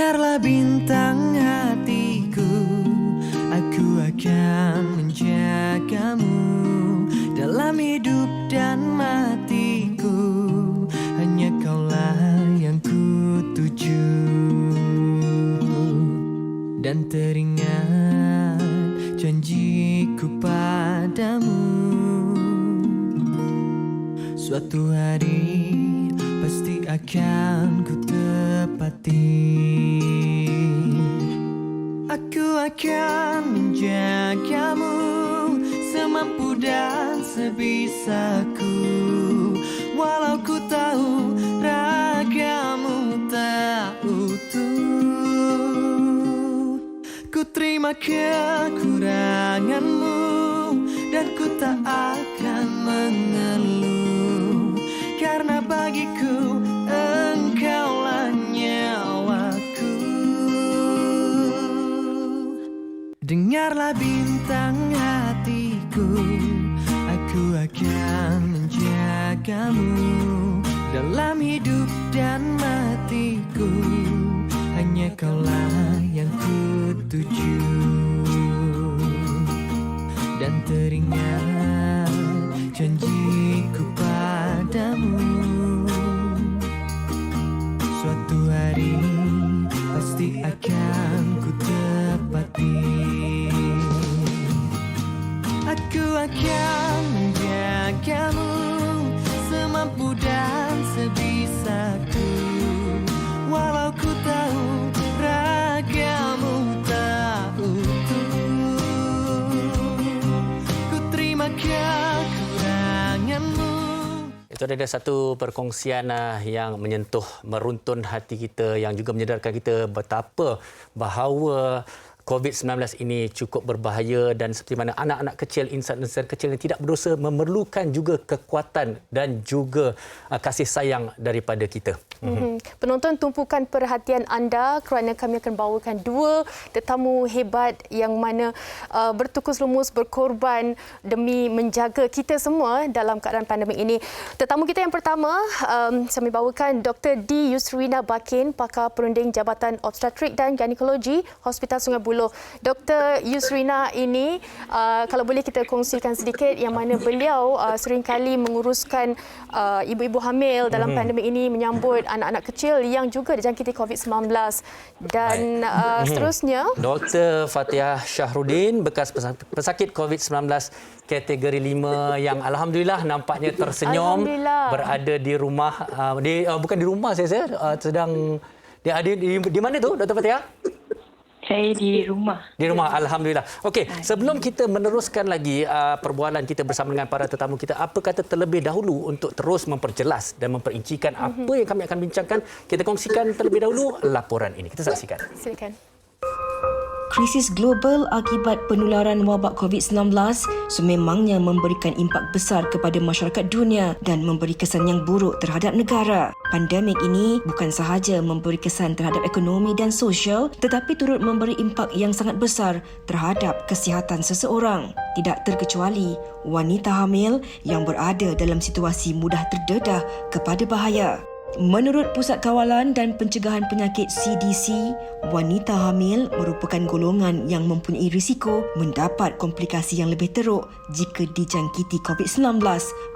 Dengarlah bintang hatiku, aku akan menjagamu dalam hidup dan matiku. Hanya kaulah yang ku tuju. Dan teringat janjiku padamu, suatu hari pasti akan ku tepati. Aku akan menjagamu semampu dan sebisaku, walau ku tahu ragamu tak utuh. Ku terima kekuranganmu dan ku tak akan mengeluh, karena bagiku engkaulah nyawaku. Dengarlah bintang hatiku, aku akan menjagamu dalam hidup dan matiku. Hanya kaulah yang ku tuju. Dan teringat janjiku padamu, suatu hari pasti akan ku tepati. Aku akan menjagamu semampu dan sebisaku, walau ku tahu ragamu tak utuh. Ku terima kekuranganmu. Itu ada satu perkongsian yang menyentuh, meruntun hati kita, yang juga menyedarkan kita betapa bahawa COVID-19 ini cukup berbahaya, dan seperti mana anak-anak kecil, insan-insan kecil yang tidak berdosa memerlukan juga kekuatan dan juga kasih sayang daripada kita. Penonton, tumpukan perhatian anda kerana kami akan bawakan dua tetamu hebat yang mana bertukus lumus berkorban demi menjaga kita semua dalam keadaan pandemik ini. Tetamu kita yang pertama, kami bawakan Dr. D. Yusrina Bakin, pakar perunding Jabatan Obstetrik dan Ginekologi Hospital Sungai Buloh. Dr. Yusrina ini, kalau boleh kita kongsikan sedikit, yang mana beliau seringkali menguruskan ibu-ibu hamil dalam pandemik ini, menyambut anak-anak kecil yang juga dijangkiti COVID-19 dan seterusnya. Dr. Fatihah Syahrudin, bekas pesakit COVID-19 kategori 5 yang alhamdulillah nampaknya tersenyum, berada di rumah, bukan di rumah saya sedang dia ada di mana tu Dr. Fatihah? Saya di rumah. Di rumah, alhamdulillah. Okey, sebelum kita meneruskan lagi perbualan kita bersama dengan para tetamu kita, apa kata terlebih dahulu untuk terus memperjelas dan memperincikan apa yang kami akan bincangkan, kita kongsikan terlebih dahulu laporan ini. Kita saksikan. Silakan. Krisis global akibat penularan wabak COVID-19 sememangnya memberikan impak besar kepada masyarakat dunia dan memberi kesan yang buruk terhadap negara. Pandemik ini bukan sahaja memberi kesan terhadap ekonomi dan sosial, tetapi turut memberi impak yang sangat besar terhadap kesihatan seseorang. Tidak terkecuali wanita hamil yang berada dalam situasi mudah terdedah kepada bahaya. Menurut Pusat Kawalan dan Pencegahan Penyakit CDC, wanita hamil merupakan golongan yang mempunyai risiko mendapat komplikasi yang lebih teruk jika dijangkiti COVID-19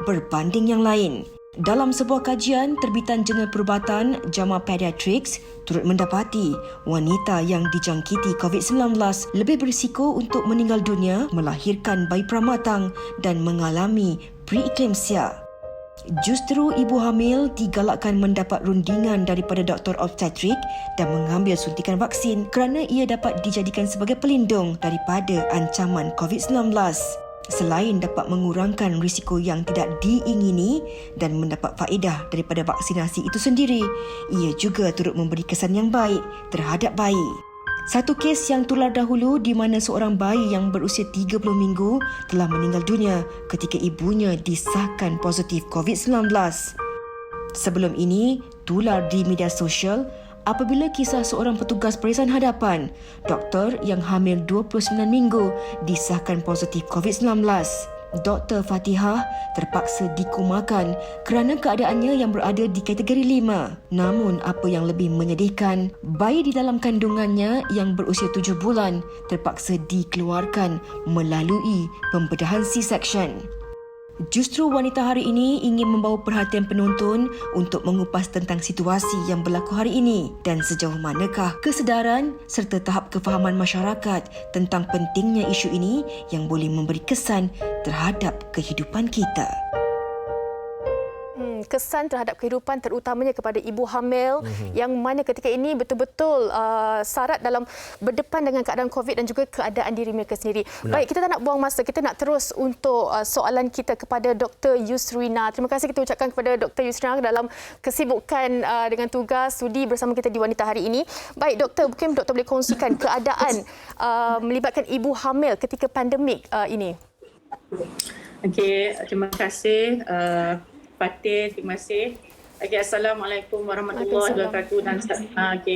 berbanding yang lain. Dalam sebuah kajian terbitan Jurnal Perubatan JAMA Pediatrics turut mendapati wanita yang dijangkiti COVID-19 lebih berisiko untuk meninggal dunia, melahirkan bayi pramatang dan mengalami preeclampsia. Justru ibu hamil digalakkan mendapat rundingan daripada doktor obstetrik dan mengambil suntikan vaksin kerana ia dapat dijadikan sebagai pelindung daripada ancaman COVID-19. Selain dapat mengurangkan risiko yang tidak diingini dan mendapat faedah daripada vaksinasi itu sendiri, ia juga turut memberi kesan yang baik terhadap bayi. Satu kes yang tular dahulu di mana seorang bayi yang berusia 30 minggu telah meninggal dunia ketika ibunya disahkan positif COVID-19. Sebelum ini, tular di media sosial apabila kisah seorang petugas barisan hadapan, doktor yang hamil 29 minggu disahkan positif COVID-19. Dr. Fatihah terpaksa dikomakan kerana keadaannya yang berada di kategori 5. Namun apa yang lebih menyedihkan, bayi di dalam kandungannya yang berusia 7 bulan terpaksa dikeluarkan melalui pembedahan C-section. Justru wanita hari ini ingin membawa perhatian penonton untuk mengupas tentang situasi yang berlaku hari ini dan sejauh manakah kesedaran serta tahap kefahaman masyarakat tentang pentingnya isu ini yang boleh memberi kesan terhadap kehidupan kita. Kesan terhadap kehidupan terutamanya kepada ibu hamil yang mana ketika ini betul-betul syarat dalam berdepan dengan keadaan COVID dan juga keadaan diri mereka sendiri. Benar. Baik, kita tak nak buang masa. Kita nak terus untuk soalan kita kepada Dr. Yusrina. Terima kasih kita ucapkan kepada Dr. Yusrina dalam kesibukan dengan tugas sudi bersama kita di Wanita hari ini. Baik, Doktor, mungkin Doktor boleh kongsikan keadaan melibatkan ibu hamil ketika pandemik ini. Okey, terima kasih. Fatih, terima kasih. Okay, Assalamualaikum warahmatullahi wabarakatuh dan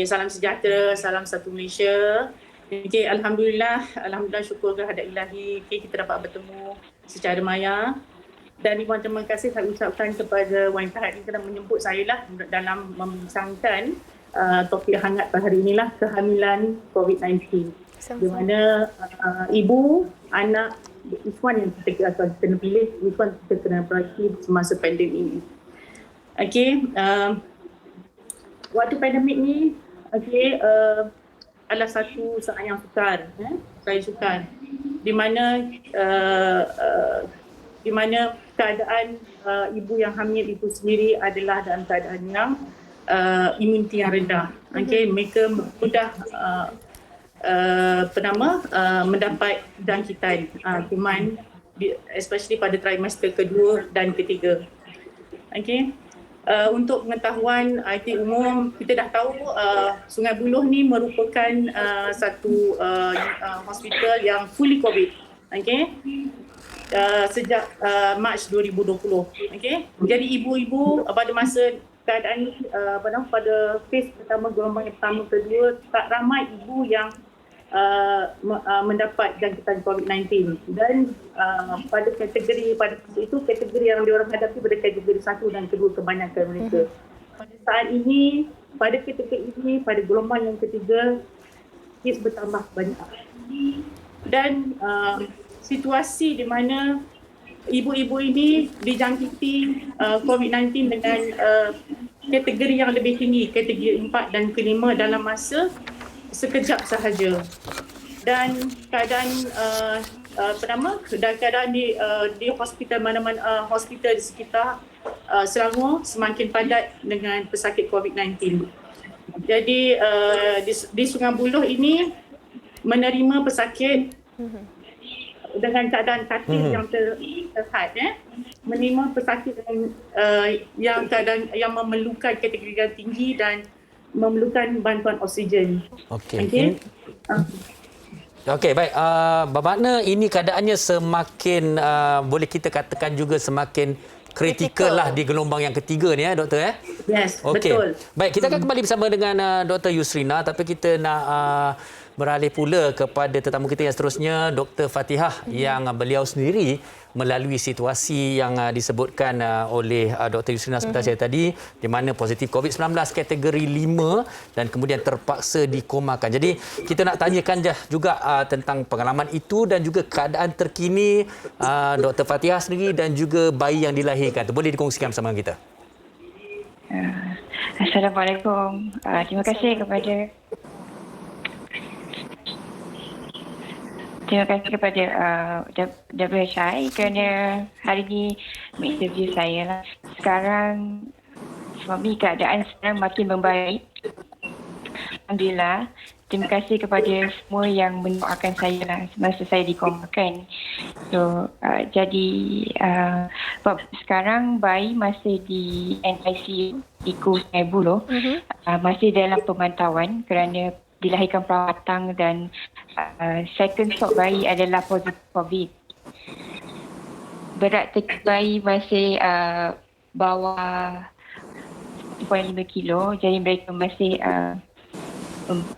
salam sejahtera, salam satu Malaysia. Okay, Alhamdulillah syukur kehadrat Ilahi. Okay, kita dapat bertemu secara maya. Dan Ibu terima kasih saya ucapkan kepada wanita hari ini kerana menyebut saya lah dalam membincangkan topik hangat pada hari inilah kehamilan COVID-19. Di mana ibu, anak, which one yang kita kena pilih, which one kita kena perhati semasa pandemik ini. Okey, waktu pandemik ni, adalah satu saat yang sukar, saya sukar. Di mana keadaan ibu yang hamil itu sendiri adalah dalam keadaan yang imuniti yang rendah. Okey, mereka mudah mendapat jangkitan kuman, especially pada trimester kedua dan ketiga. Okay. Untuk pengetahuan IT umum, kita dah tahu Sungai Buloh ni merupakan satu hospital yang fully COVID. Okay. Sejak Mac 2020. Okay. Jadi ibu-ibu pada masa keadaan pada phase pertama, gelombang yang pertama, kedua, tak ramai ibu yang mendapat jangkitan COVID-19 dan pada itu kategori yang diorang hadapi pada kategori 1 dan kedua kebanyakan mereka. Pada saat ini, pada kategori ini, pada gelombang yang ketiga, kes bertambah banyak. Dan situasi di mana ibu-ibu ini dijangkiti COVID-19 dengan kategori yang lebih tinggi, kategori 4 dan ke-5 dalam masa sekejap sahaja. Dan keadaan keadaan di hospital mana-mana hospital di sekitar Selangor semakin padat dengan pesakit COVID-19. Jadi di Sungai Buloh ini menerima pesakit dengan keadaan katil yang terhad, menerima pesakit yang keadaan yang memerlukan kategori yang tinggi dan memerlukan bantuan oksigen. Okey. Okey, baik. Bermakna ini keadaannya semakin boleh kita katakan juga semakin kritikal lah di gelombang yang ketiga ni, doktor. Yes, okay. Betul. Baik, kita akan kembali bersama dengan Dr. Yusrina, tapi kita nak beralih pula kepada tetamu kita yang seterusnya, Dr. Fatihah, yang beliau sendiri melalui situasi yang disebutkan oleh Dr. Yusrina sebentar saya tadi, di mana positif COVID-19 kategori 5 dan kemudian terpaksa dikomakan. Jadi kita nak tanyakan juga tentang pengalaman itu dan juga keadaan terkini Dr. Fatihah sendiri dan juga bayi yang dilahirkan. Boleh dikongsikan bersama kita? Assalamualaikum. Terima kasih kepada WHI kerana hari ini menginterview saya lah. Sekarang suami keadaan sekarang makin membaik. Alhamdulillah. Terima kasih kepada semua yang mendoakan saya lah semasa saya dikomakan. So sekarang bayi masih di NICU di Sungai Buloh, masih dalam pemantauan kerana dilahirkan perawatan dan second shock bayi adalah positif COVID. Berat terkini bayi masih bawah 1.5 kilo, jadi mereka masih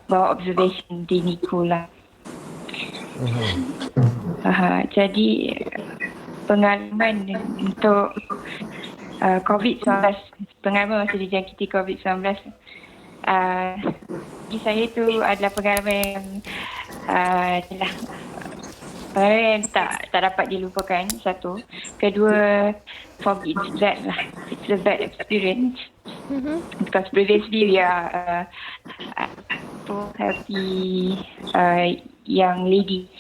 bawa observation di NICU lah. Jadi pengalaman untuk COVID-19, pengalaman masa dijangkiti COVID-19. Bagi saya itu adalah pengalaman yang pengalaman yang tak dapat dilupakan, satu. Kedua, for me it's a bad experience. Because previously we are healthy young lady.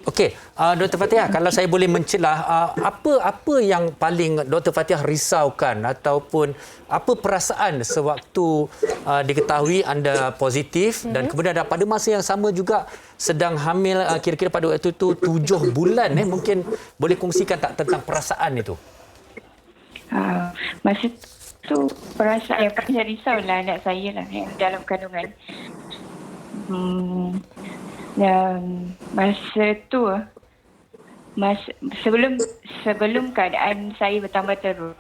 Okey, Dr. Fatihah, kalau saya boleh mencelah, apa yang paling Dr. Fatihah risaukan ataupun apa perasaan sewaktu diketahui anda positif dan kemudian pada masa yang sama juga sedang hamil kira-kira pada waktu itu 7 bulan, mungkin boleh kongsikan tak tentang perasaan itu? Masa tu perasaan yang paling saya risau lah anak saya lah yang dalam kandungan. Dan masa tu sebelum keadaan saya bertambah teruk,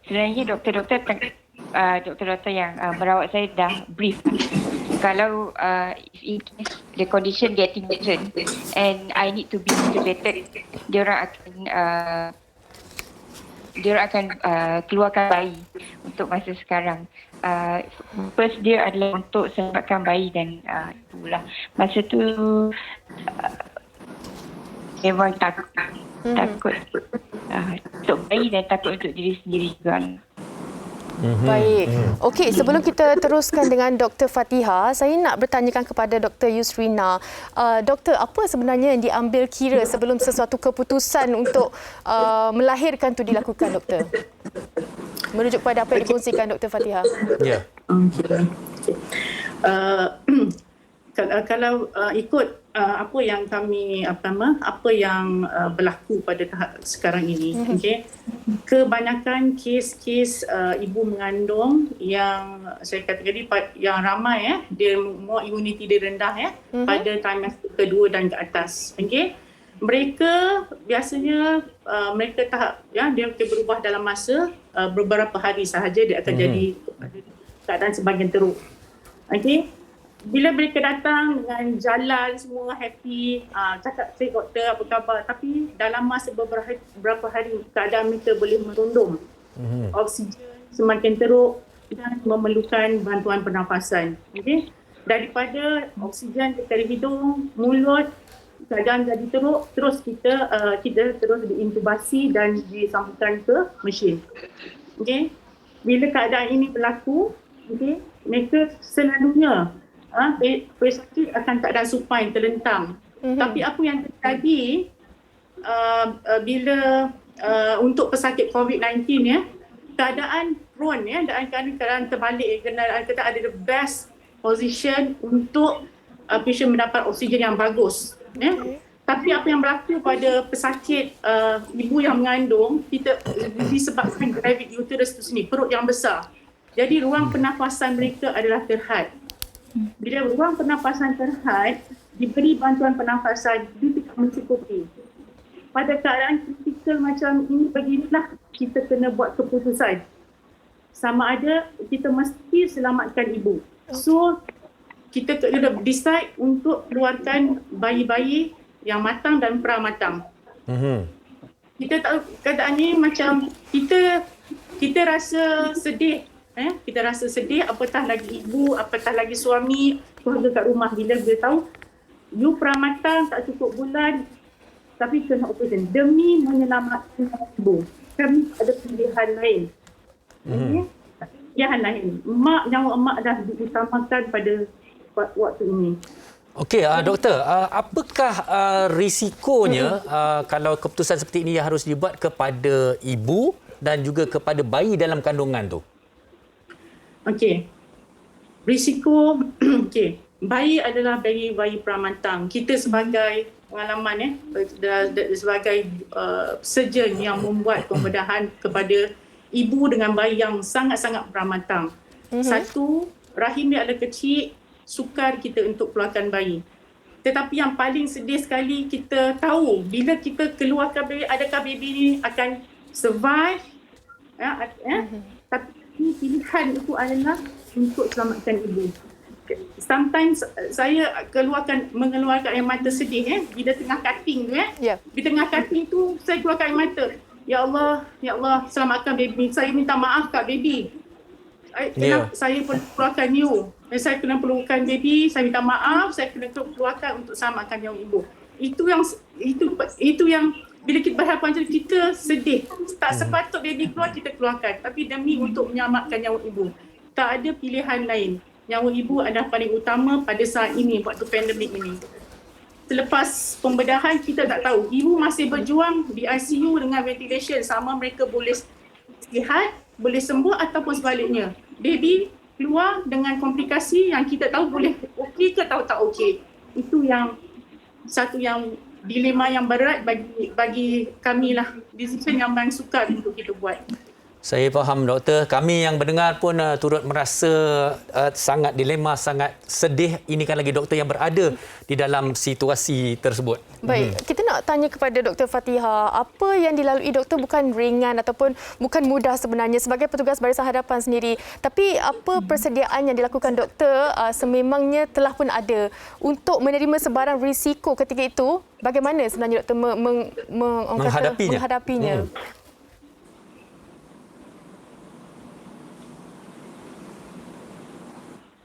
sebenarnya doktor-doktor yang merawat saya dah brief kalau if the condition getting worsen and I need to be intubated, diorang akan keluarkan bayi untuk masa sekarang. First dia adalah untuk selamatkan bayi dan itulah. Masa tu memang takut untuk bayi dan takut untuk diri sendiri juga. Baik. Okey, sebelum kita teruskan dengan Dr. Fatihah, saya nak bertanyakan kepada Dr. Yusrina. Doktor, apa sebenarnya yang diambil kira sebelum sesuatu keputusan untuk melahirkan tu dilakukan, doktor? Merujuk pada apa yang dikongsikan Dr. Fatihah. Ya. Kalau ikut apa yang kami apa yang berlaku pada tahap sekarang ini, okey, kebanyakan kes-kes ibu mengandung yang saya kata tadi yang ramai dia more immunity dia rendah pada trimester kedua dan ke atas, okey. Mereka biasanya mereka tahap dia akan berubah dalam masa beberapa hari sahaja, dia akan jadi keadaan sebahagian teruk, okey. Bila mereka datang dengan jalan semua happy, cakap saya doktor apa khabar, tapi dalam masa beberapa hari keadaan mereka boleh merundum, oksigen semakin teruk dan memerlukan bantuan pernafasan. Okay? Daripada oksigen dari hidung, mulut, keadaan jadi teruk, terus kita terus diintubasi dan disambungkan ke mesin. Okay? Bila keadaan ini berlaku, okay, mereka selalunya pesakit akan keadaan supine, terlentang. Tapi apa yang terjadi bila untuk pesakit COVID-19 keadaan prone keadaan terbalik, kita ada the best position untuk patient mendapat oksigen yang bagus. Tapi apa yang berlaku pada pesakit ibu yang mengandung, kita disebabkan gravid uterus tu sini, perut yang besar. Jadi ruang pernafasan mereka adalah terhad. Bila ruang pernafasan terhad, diberi bantuan pernafasan, dia tidak mencukupi. Pada keadaan kritikal macam ini, beginilah kita kena buat keputusan. Sama ada kita mesti selamatkan ibu. So, kita kena decide untuk keluarkan bayi-bayi yang matang dan pramatang. Kita tahu keadaan ini macam kita rasa sedih. Kita rasa sedih, apatah lagi ibu, apatah lagi suami, keluarga kat rumah bila dia tahu you pramatang tak cukup bulan tapi kena operasi demi menyelamatkan ibu. Kami ada pilihan lain. Pilihan lain. Nyawa emak dah diutamakan pada waktu ini. Okey, doktor, apakah risikonya kalau keputusan seperti ini yang harus dibuat kepada ibu dan juga kepada bayi dalam kandungan tu? Okey. Risiko bayi adalah bayi pramatang. Kita sebagai pengalaman sebagai surgeon yang membuat pembedahan kepada ibu dengan bayi yang sangat-sangat pramatang. Satu, rahim dia adalah kecil, sukar kita untuk keluarkan bayi. Tetapi yang paling sedih sekali, kita tahu bila kita keluarkan baby, adakah baby ni akan survive? Tapi pilihan itu adalah untuk selamatkan ibu. sometimes saya mengeluarkan air mata sedih bila tengah cutting tu Bila tengah cutting tu saya keluarkan air mata. Ya Allah, selamatkan baby. Saya minta maaf kat baby. Saya perlu keluarkan you. Saya kena perlukan baby, saya minta maaf, saya kena keluarkan untuk selamatkan nyawa ibu. Itu yang bila kita berhadapan macam kita sedih. Tak sepatut baby keluar, kita keluarkan. Tapi demi untuk menyelamatkan nyawa ibu. Tak ada pilihan lain. Nyawa ibu adalah paling utama pada saat ini, waktu pandemik ini. Selepas pembedahan, kita tak tahu. Ibu masih berjuang di ICU dengan ventilation. Sama mereka boleh sihat, boleh sembuh ataupun sebaliknya. Baby keluar dengan komplikasi yang kita tahu boleh okey ke tahu tak okey. Itu yang satu yang dilema yang berat bagi kami lah. Decision yang paling sukar untuk kita buat. Saya faham doktor. Kami yang mendengar pun turut merasa sangat dilema, sangat sedih. Ini kan lagi doktor yang berada di dalam situasi tersebut. Baik, kita nak tanya kepada Dr. Fathiha, apa yang dilalui doktor bukan ringan ataupun bukan mudah sebenarnya sebagai petugas barisan hadapan sendiri. Tapi apa persediaan yang dilakukan doktor sememangnya telah pun ada untuk menerima sebarang risiko ketika itu? Bagaimana sebenarnya doktor menghadapinya?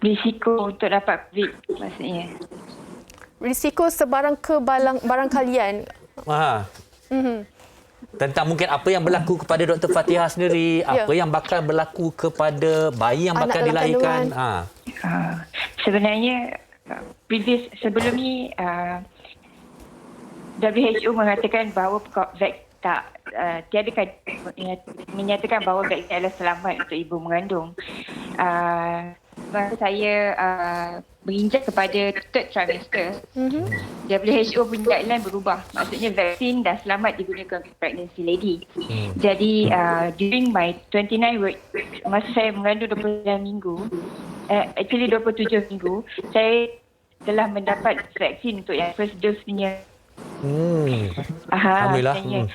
Risiko untuk dapat COVID maksudnya. Risiko sebarang ke barang kalian. Tentang mungkin apa yang berlaku kepada Dr. Fathiha sendiri, apa yang bakal berlaku kepada bayi yang bakal dilahirkan. Sebenarnya sebelum ni WHO mengatakan bahawa tiada menyatakan bahawa vaksin adalah selamat untuk ibu mengandung. Masa saya berinjak kepada third trimester, WHO punya guideline berubah. Maksudnya vaksin dah selamat digunakan untuk pregnancy lady. Jadi during my 29 week, masa saya mengandung 29 minggu, actually 27 minggu, saya telah mendapat vaksin untuk yang first dose punya. Alhamdulillah.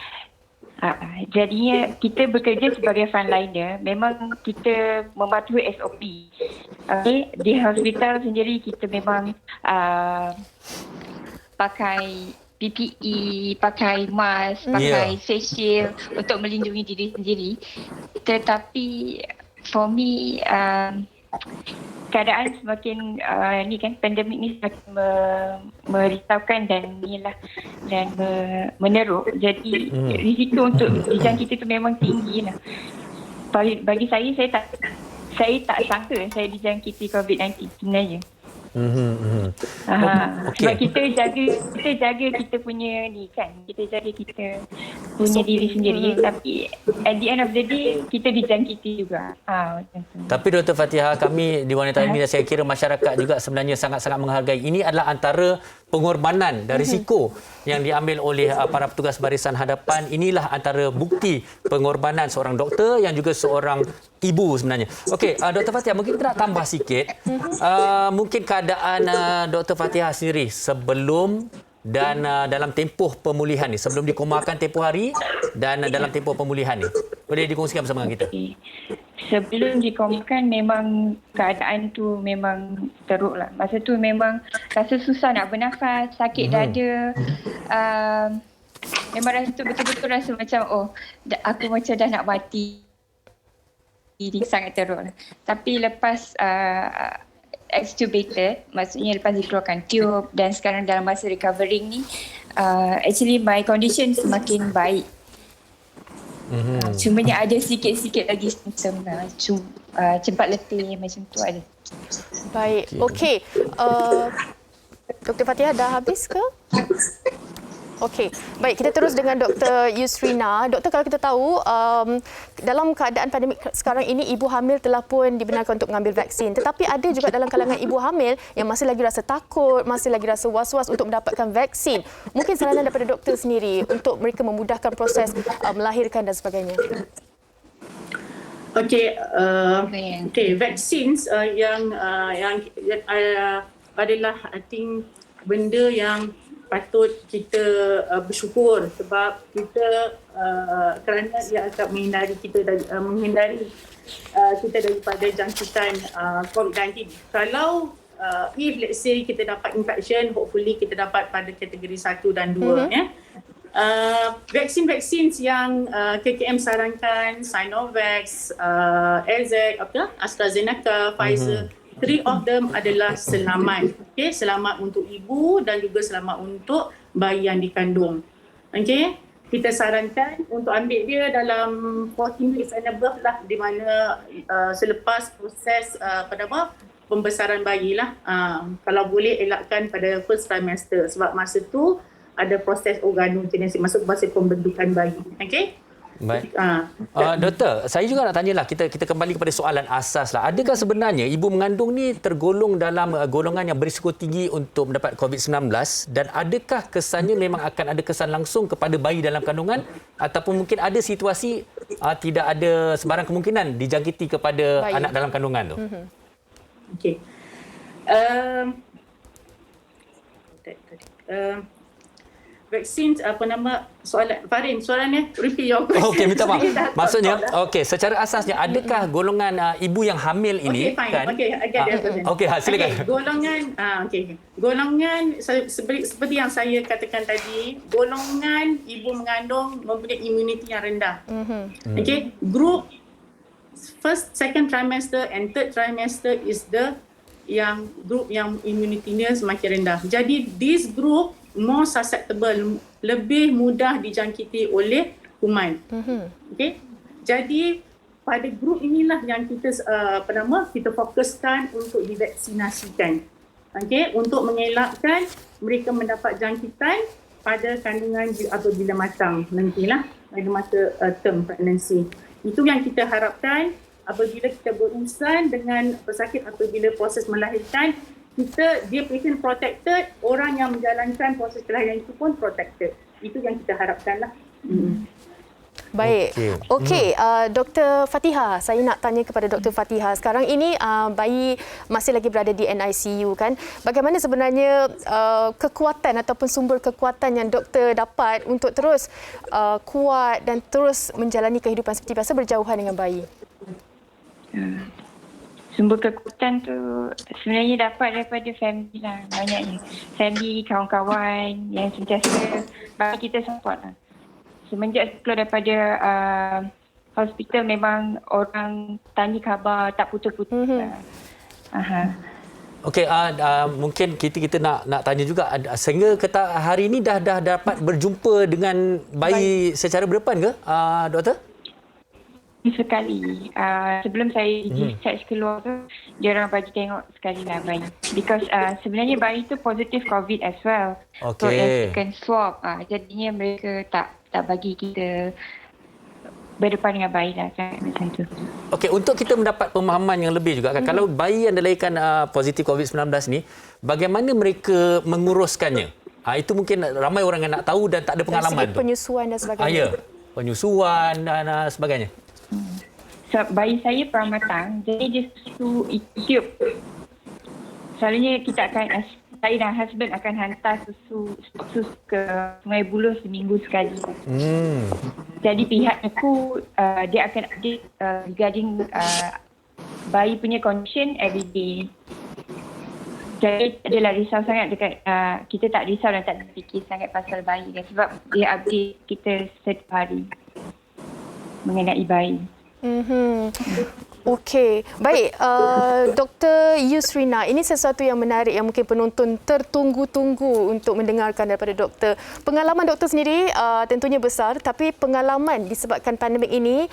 Jadinya kita bekerja sebagai frontliner. Memang kita mematuhi SOP. Di hospital sendiri kita memang pakai PPE, pakai mask, pakai face shield untuk melindungi diri sendiri. Tetapi for me, keadaan semakin pandemik ni semakin merisaukan dan meneruk. Jadi risiko untuk dijangkiti itu memang tinggi lah. Bagi saya tak sangka saya dijangkiti COVID-19 sebenarnya. Sebab kita jaga kita punya ni kan, kita jaga kita punya diri sendiri, tapi at the end of the day kita dijangkiti juga. Tapi Dr. Fathiha, kami di Wanita Ilmiah, saya kira masyarakat juga sebenarnya sangat-sangat menghargai. Ini adalah antara pengorbanan dan risiko yang diambil oleh para petugas barisan hadapan. Inilah antara bukti pengorbanan seorang doktor yang juga seorang ibu sebenarnya. Okey, Dr. Fathiha, mungkin kita nak tambah sikit. Mungkin keadaan Dr. Fathiha sendiri sebelum dan dalam tempoh pemulihan ni, sebelum dikomakan tempoh hari dan dalam tempoh pemulihan ni. Boleh dikongsikan bersama dengan kita? Sebelum dikomakan memang keadaan tu memang teruk lah. Masa tu memang rasa susah nak bernafas, sakit dada. Memang rasa tu betul-betul rasa macam aku macam dah nak mati. Ini sangat teruk lah. Tapi lepas extubated, maksudnya lepas dikeluarkan tube dan sekarang dalam masa recovering ni, actually my condition semakin baik. Cumanya ada sikit-sikit lagi symptom cepat letih macam tu ada. Baik, okey. Dr. Fathiha dah habis ke? Okey, baik, kita terus dengan Dr. Yusrina. Doktor, kalau kita tahu dalam keadaan pandemik sekarang ini, ibu hamil telah pun dibenarkan untuk mengambil vaksin. Tetapi ada juga dalam kalangan ibu hamil yang masih lagi rasa takut, masih lagi rasa was-was untuk mendapatkan vaksin. Mungkin saranan daripada doktor sendiri untuk mereka memudahkan proses melahirkan dan sebagainya. Okey, vaccines yang adalah I think benda yang patut kita bersyukur sebab kita kerana ia akan menghindari kita daripada jangkitan COVID-19. Kalau if let's say kita dapat infection, hopefully kita dapat pada kategori 1 dan 2 ya. Vaksin-vaksin yang KKM sarankan, Sinovac, AZ, AstraZeneca, Pfizer, 3 of them adalah selamat. Okay, selamat untuk ibu dan juga selamat untuk bayi yang dikandung. Okay, kita sarankan untuk ambil dia dalam 14 weeks and above lah, di mana selepas proses pembesaran bayi lah. Kalau boleh elakkan pada first trimester sebab masa tu ada proses organogenesis, masuk proses pembentukan bayi. Okey? Baik. Doktor, saya juga nak tanyalah, kita kembali kepada soalan asas lah. Adakah sebenarnya ibu mengandung ni tergolong dalam golongan yang berisiko tinggi untuk mendapat COVID-19 dan adakah kesannya memang akan ada kesan langsung kepada bayi dalam kandungan ataupun mungkin ada situasi tidak ada sebarang kemungkinan dijangkiti kepada bayi, anak dalam kandungan tu? Okey. Vaksin soalan Farin, soalannya repeat your question. Okey, minta maaf. Maksudnya secara asasnya adakah golongan ibu yang hamil ini kan? Okey, silakan. Golongan seperti yang saya katakan tadi, golongan ibu mengandung mempunyai imuniti yang rendah. Okey, group first, second trimester and third trimester is group yang imunitinya semakin rendah. Jadi this group more susceptible, lebih mudah dijangkiti oleh kuman. Okay? Jadi pada grup inilah yang kita kita fokuskan untuk divaksinasikan. Okay? Untuk mengelakkan mereka mendapat jangkitan pada kandungan apabila matang nantilah pada masa term pregnancy. Itu yang kita harapkan apabila kita berurusan dengan pesakit apabila proses melahirkan, dia patient protected, orang yang menjalankan proses kelahiran itu pun protected. Itu yang kita harapkanlah. Baik. Okey, Dr. Fatihah, saya nak tanya kepada Dr. Fatihah. Sekarang ini bayi masih lagi berada di NICU kan? Bagaimana sebenarnya kekuatan ataupun sumber kekuatan yang doktor dapat untuk terus kuat dan terus menjalani kehidupan seperti biasa berjauhan dengan bayi? Sumber kekuatan tu sebenarnya dapat daripada family lah, banyaknya. Family, kawan-kawan yang sentiasa bagi kita support lah. Semenjak keluar daripada hospital memang orang tanya khabar tak putus-putus. Okey, mungkin kita nak tanya juga, sehingga hari ini dah dapat berjumpa dengan bayi secara berdepan ke, doktor? Sekali. Sebelum saya discharge keluar tu, dia orang bagi tengok sekali lah bayi. Because sebenarnya bayi tu positif COVID as well. So yang second swab, jadinya mereka tak bagi kita berdepan dengan bayi lah macam tu. Okey, untuk kita mendapat pemahaman yang lebih juga kan, kalau bayi yang dilahirkan positif COVID-19 ni, bagaimana mereka menguruskannya? Itu mungkin ramai orang yang nak tahu dan tak ada pengalaman tu. Penyusuan dan sebagainya. Ya, penyusuan dan sebagainya. So, bayi saya pramatang, jadi dia susu tiup. Selalunya kita akan, saya dan husband akan hantar susu ke Sungai Buloh seminggu sekali. Jadi pihak aku, dia akan update regarding bayi punya condition every day. Jadi tak adalah risau sangat dekat, kita tak risau dan tak fikir sangat pasal bayi kan, sebab dia update kita setiap hari mengenai bayi. Okey, baik. Dr. Yusrina, ini sesuatu yang menarik yang mungkin penonton tertunggu-tunggu untuk mendengarkan daripada doktor. Pengalaman doktor sendiri tentunya besar, tapi pengalaman disebabkan pandemik ini,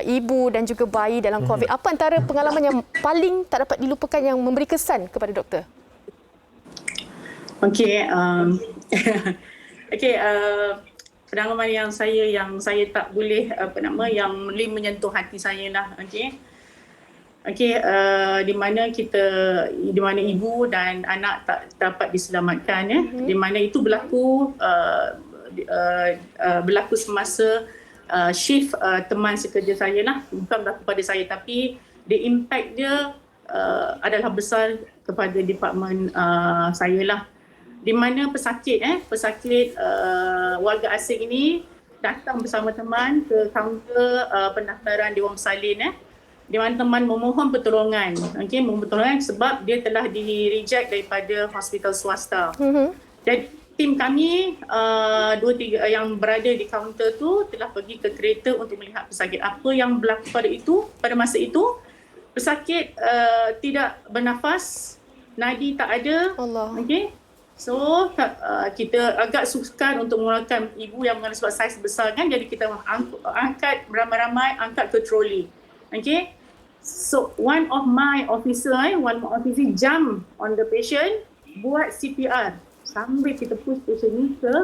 ibu dan juga bayi dalam COVID, apa antara pengalaman yang paling tak dapat dilupakan yang memberi kesan kepada doktor? Okey, pengalaman yang saya tak boleh yang boleh menyentuh hati saya lah. Di mana ibu dan anak tak dapat diselamatkan ya. Di mana itu berlaku semasa shift teman sekerja saya lah, bukan berlaku pada saya, tapi the impact dia adalah besar kepada departmen saya lah. Di mana pesakit warga asing ini datang bersama teman ke kaunter pendaftaran Dewan Bersalin di mana teman memohon pertolongan. Okey, memohon pertolongan sebab dia telah di-reject daripada hospital swasta. Jadi tim kami 2-3 yang berada di kaunter tu telah pergi ke kereta untuk melihat pesakit apa yang berlaku pada masa itu. Pesakit tidak bernafas, nadi tak ada. Allah. Okey. So kita agak sukar untuk mengeluarkan ibu yang mengalami sebab saiz besar kan, jadi kita angkat beramai-ramai, angkat ke troli. Okay. So one of my officer jump on the patient, buat CPR sambil kita push patient ni ke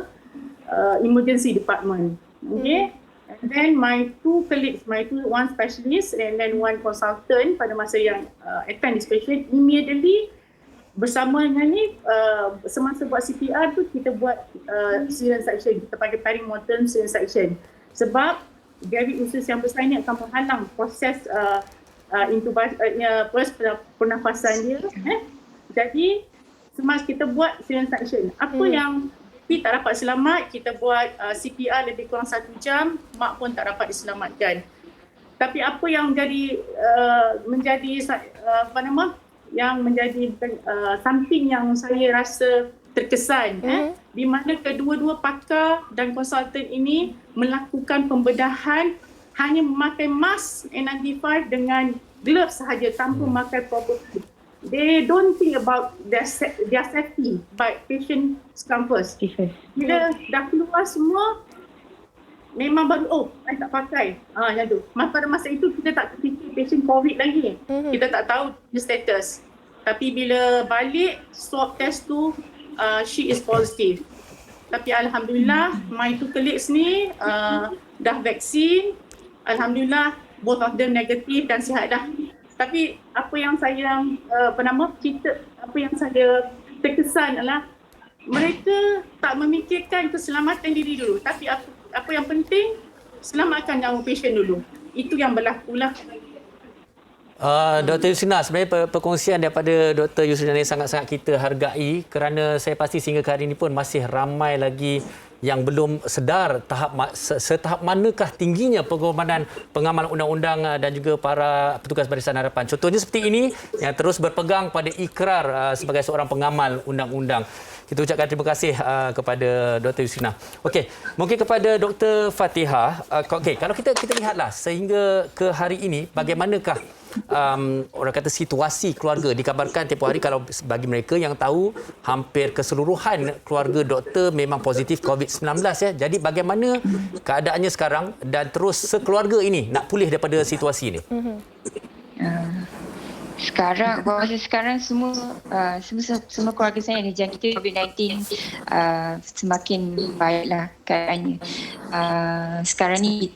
emergency department. Okay. And then my two colleagues, one specialist and then one consultant pada masa yang attend this patient, immediately bersama dengan ni, semasa buat CPR tu kita buat cesarean section, kita pakai perimortem cesarean section. Sebab dari usus yang besar ni akan menghalang proses proses pernafasan dia. Jadi semasa kita buat cesarean section, apa yang tak dapat selamat, kita buat CPR lebih kurang 1 jam, mak pun tak dapat diselamatkan. Tapi apa yang menjadi something yang saya rasa terkesan, di mana kedua-dua pakar dan konsultan ini melakukan pembedahan hanya memakai mask N95 dengan gloves sahaja tanpa memakai proper. They don't think about their safety, but patient come first. Bila dah keluar semua, memang baru, saya tak pakai. Macam tu. Pada masa itu kita tak fikir patient COVID lagi. Kita tak tahu the status. Tapi bila balik, swab test tu, she is positive. Tapi Alhamdulillah, my two colleagues ni dah vaksin. Alhamdulillah, both of them negatif dan sihat dah. Tapi apa yang saya terkesan adalah mereka tak memikirkan keselamatan diri dulu. Tapi apa yang penting, selamatkan nyawa pasien dulu. Itu yang berlaku lah. Dr. Yusrina, sebenarnya perkongsian daripada Dr. Yusrina ini sangat-sangat kita hargai kerana saya pasti sehingga ke hari ini pun masih ramai lagi yang belum sedar setahap manakah tingginya pengorbanan pengamal undang-undang dan juga para petugas Barisan Harapan. Contohnya seperti ini yang terus berpegang pada ikrar sebagai seorang pengamal undang-undang. Kita ucapkan terima kasih kepada Dr. Yusrina. Okey, mungkin kepada Dr. Fatihah. Okey, kalau kita lihatlah sehingga ke hari ini bagaimanakah orang kata situasi keluarga. Dikabarkan tempoh hari kalau bagi mereka yang tahu hampir keseluruhan keluarga doktor memang positif COVID-19 ya. Jadi bagaimana keadaannya sekarang dan terus sekeluarga ini nak pulih daripada situasi ini? Sekarang semua keluarga saya yang dijangkiti COVID-19 semakin baiklah keadaannya. Sekarang ni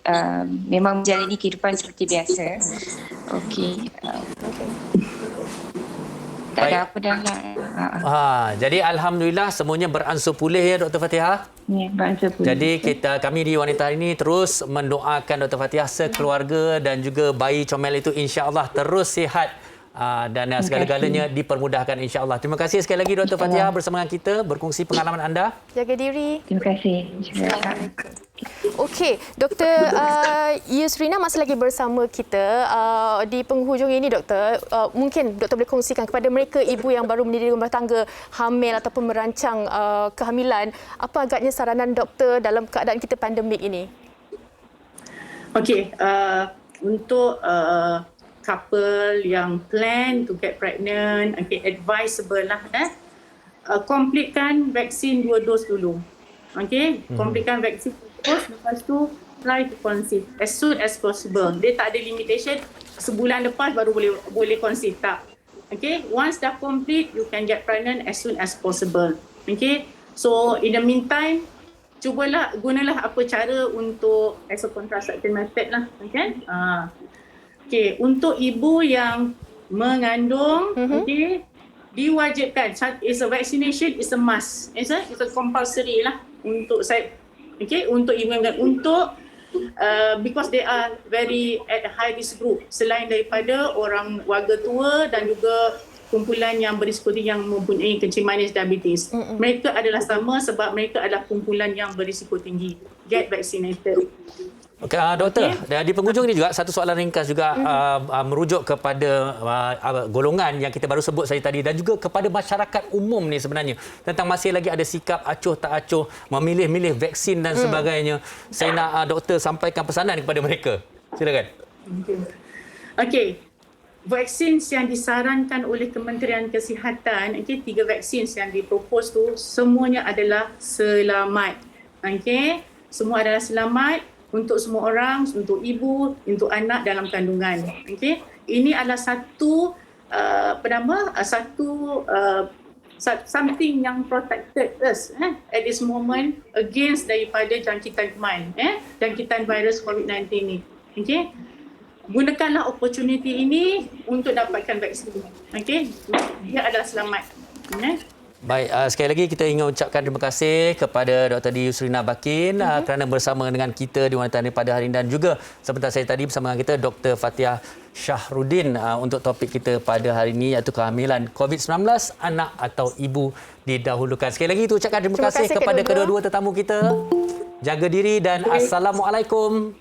memang menjalani kehidupan seperti biasa. Okey. Tak ada apa dah lah. Jadi Alhamdulillah semuanya beransur pulih ya Dr. Fatihah. Ya, beransur pulih. Jadi kami di Wanita Hari ini terus mendoakan Dr. Fatihah sekeluarga dan juga bayi comel itu insya-Allah terus sihat. Dan segala-galanya dipermudahkan insya-Allah. Terima kasih sekali lagi Dr. Fatihah bersama dengan kita berkongsi pengalaman anda. Jaga diri. Terima kasih. Okey, Dr. Yusrina masih lagi bersama kita. Di penghujung ini Doktor, mungkin Doktor boleh kongsikan kepada mereka ibu yang baru mendiri rumah tangga, hamil ataupun merancang kehamilan, apa agaknya saranan Doktor dalam keadaan kita pandemik ini? Okey, untuk couple yang plan to get pregnant, advisable lah completekan vaksin 2 dos dulu. Completekan vaksin 2 dos, lepas tu try to conceive as soon as possible. Dia tak ada limitation sebulan lepas baru boleh conceive, tak. Once dah complete, you can get pregnant as soon as possible. So in the meantime, gunalah apa cara untuk as a contraceptive method lah. Untuk ibu yang mengandung, diwajibkan, is a vaccination is a must. It's a compulsory lah untuk saya. Untuk ibu yang mengandung, because they are very at high risk group, selain daripada orang warga tua dan juga kumpulan yang berisiko tinggi yang mempunyai kencing manis diabetes. Mereka adalah sama sebab mereka adalah kumpulan yang berisiko tinggi. Get vaccinated. Okey, doktor, di penghujung ini juga satu soalan ringkas juga merujuk kepada golongan yang kita baru sebut saya tadi dan juga kepada masyarakat umum ni sebenarnya tentang masih lagi ada sikap acuh tak acuh, memilih-milih vaksin dan sebagainya. Saya nak doktor sampaikan pesanan kepada mereka. Silakan. Okey. Vaksin yang disarankan oleh Kementerian Kesihatan, 3 vaksin yang dipropos tu semuanya adalah selamat. Okey, semua adalah selamat untuk semua orang, untuk ibu, untuk anak dalam kandungan. Okey, ini adalah satu something yang protected us at this moment against daripada jangkitan jangkitan virus COVID-19 ni. Okey, gunakanlah opportunity ini untuk dapatkan vaksin. Okey, dia adalah selamat. Baik, sekali lagi kita ingin ucapkan terima kasih kepada Dr. Dee Yusrina Bakin kerana bersama dengan kita di Wanita Ini pada hari ini dan juga sebentar saya tadi bersama dengan kita Dr. Fatiah Shahruddin untuk topik kita pada hari ini iaitu kehamilan COVID-19 anak atau ibu didahulukan. Sekali lagi itu ucapkan terima kasih kepada kedua-dua tetamu kita. Jaga diri dan Assalamualaikum.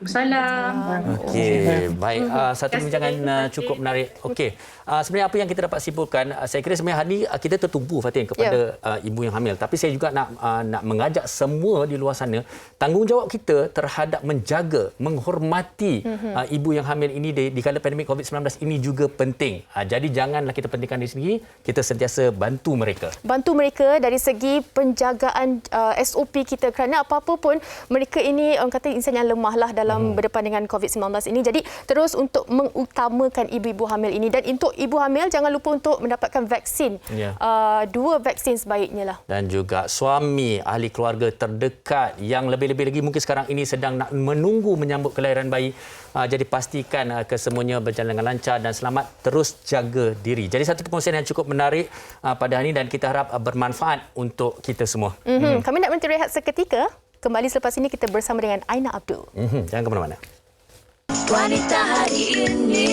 Assalamualaikum. Okey, baik. Satu perbincangan cukup menarik. Okey, sebenarnya apa yang kita dapat simpulkan, saya kira sebenarnya hari ini kita tertumpu Fatin kepada ibu yang hamil. Tapi saya juga nak mengajak semua di luar sana, tanggungjawab kita terhadap menjaga, menghormati ibu yang hamil ini di kala pandemik COVID-19 ini juga penting. Jadi janganlah kita pentingkan di sini, kita sentiasa bantu mereka. Bantu mereka dari segi penjagaan SOP kita kerana apa-apa pun mereka ini orang kata insan yang lemahlah dalam berdepan dengan COVID-19 ini. Jadi terus untuk mengutamakan ibu-ibu hamil ini dan untuk ibu hamil jangan lupa untuk mendapatkan vaksin. 2 vaksin sebaiknya lah. Dan juga suami, ahli keluarga terdekat yang lebih-lebih lagi mungkin sekarang ini sedang nak menunggu menyambut kelahiran bayi. Jadi pastikan kesemuanya berjalan dengan lancar dan selamat. Terus jaga diri. Jadi satu perkongsian yang cukup menarik pada hari ini dan kita harap bermanfaat untuk kita semua. Kami nak berhenti rehat seketika. Kembali selepas ini kita bersama dengan Aina Abdul. Jangan ke mana-mana. Wanita hari ini.